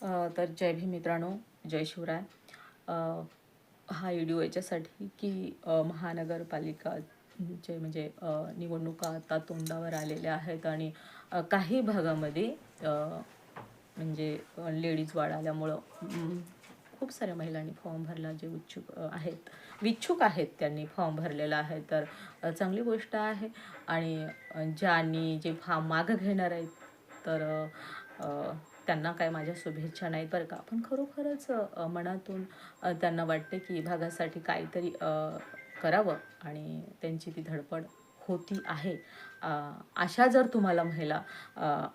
तर जय भीम मित्रांनो, जय शिवराय. अ, हा व्हिडिओ याच्यासाठी की महानगरपालिका जे म्हणजे निवडणुका आता तोंडावर आलेल्या आहेत आणि काही भागामध्ये म्हणजे लेडीज वाढ आल्यामुळं खूप साऱ्या महिलांनी फॉर्म भरला. जे इच्छुक आहेत त्यांनी फॉर्म भरलेला आहे. तर चांगली गोष्ट आहे. आणि जे फॉर्म मागं घेणार आहेत तर त्यांना काय माझ्या शुभेच्छा नाहीत बरं का. पण खरोखरच मनातून त्यांना वाटते की विभागासाठी काहीतरी करावं आणि त्यांची ती धडपड होती आहे. अशा जर तुम्हाला महिला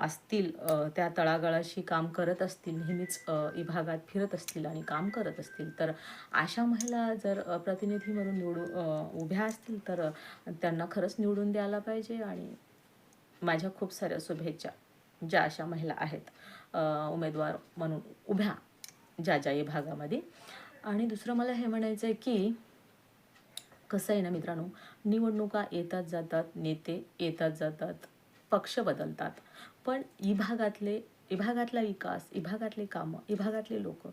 असतील, त्या तळागाळाशी काम करत असतील, नेहमीच विभागात फिरत असतील आणि काम करत असतील, तर अशा महिला जर प्रतिनिधी म्हणून उभ्या असतील तर त्यांना खरंच निवडून द्यायला पाहिजे. आणि माझ्या खूप साऱ्या शुभेच्छा ज्या अशा महिला आहेत उमेदवार म्हणून उभ्या ज्या विभागामध्ये. आणि दुसरं मला हे म्हणायचं आहे की कसं आहे ना मित्रांनो, निवडणुका येतात जातात, नेते येतात जातात, पक्ष बदलतात, पण विभागातला विकास, विभागातले कामं, विभागातले लोक,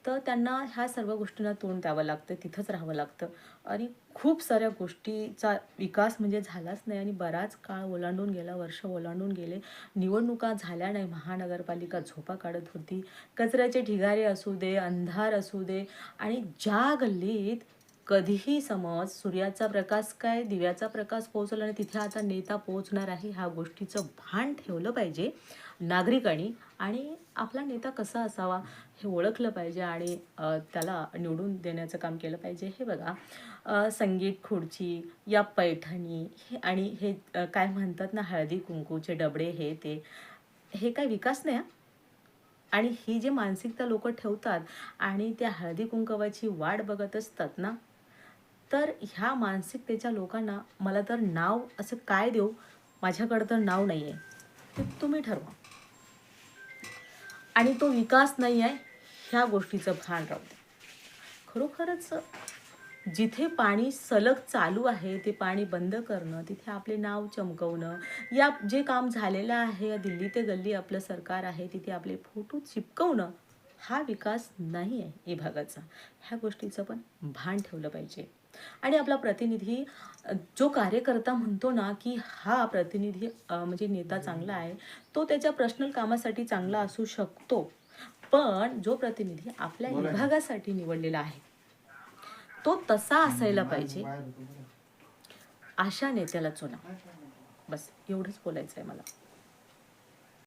तर त्यांना ह्या सर्व गोष्टींना तोंड द्यावं लागतं, तिथंच राहावं लागतं. आणि खूप साऱ्या गोष्टीचा विकास म्हणजे झालाच नाही आणि बराच काळ ओलांडून गेला, वर्ष ओलांडून गेले, निवडणुका झाल्या नाही. महानगरपालिका झोपा काढत होती. कचऱ्याचे ढिगारे असू दे, अंधार असू दे, आणि ज्या गल्लीत कधीही समज सूर्याचा प्रकाश काय दिव्याचा प्रकाश पोहोचला आणि तिथे आता नेता पोहोचणार आहे, ह्या गोष्टीचं भान ठेवलं पाहिजे नागरिकांनी. आणि आपला नेता कसा असावा हे ओळखलं पाहिजे आणि त्याला निवडून देण्याचं काम केलं पाहिजे. हे बघा, संगीत खुर्ची या पैठणी हे आणि हे काय म्हणतात ना, हळदी कुंकूचे डबडे, हे काय विकास नाही. आणि ही जी मानसिकता लोक ठेवतात आणि त्या हळदी कुंकवाची वाट बघत असतात ना, तर ह्या मानसिकतेच्या लोकांना मला तर नाव असं काय देऊ, माझ्याकडं तर नाव नाही आहे, ते तुम्ही ठरवा. आणि तो विकास नाही आहे ह्या गोष्टीचं भान राहू दे. खरोखरच जिथे पाणी सलग चालू आहे ते पाणी बंद करणं, तिथे आपले नाव चमकवणं, या जे काम झालेलं आहे, दिल्ली ते गल्ली आपलं सरकार आहे, तिथे आपले फोटो चिपकवणं, हा विकास नाही आहे विभागाचा. ह्या गोष्टीचं पण भान ठेवलं पाहिजे. आणि आपला प्रतिनिधी, जो कार्यकर्ता म्हणतो ना की हा प्रतिनिधी म्हणजे नेता चांगला आहे, तो त्याच्या पर्सनल कामासाठी चांगला असू शकतो, पण जो प्रतिनिधी आपल्या विभागासाठी निवडलेला आहे तो तसा असायला पाहिजे. अशा नेत्याला चुना. बस एवढंच बोलायचं आहे मला.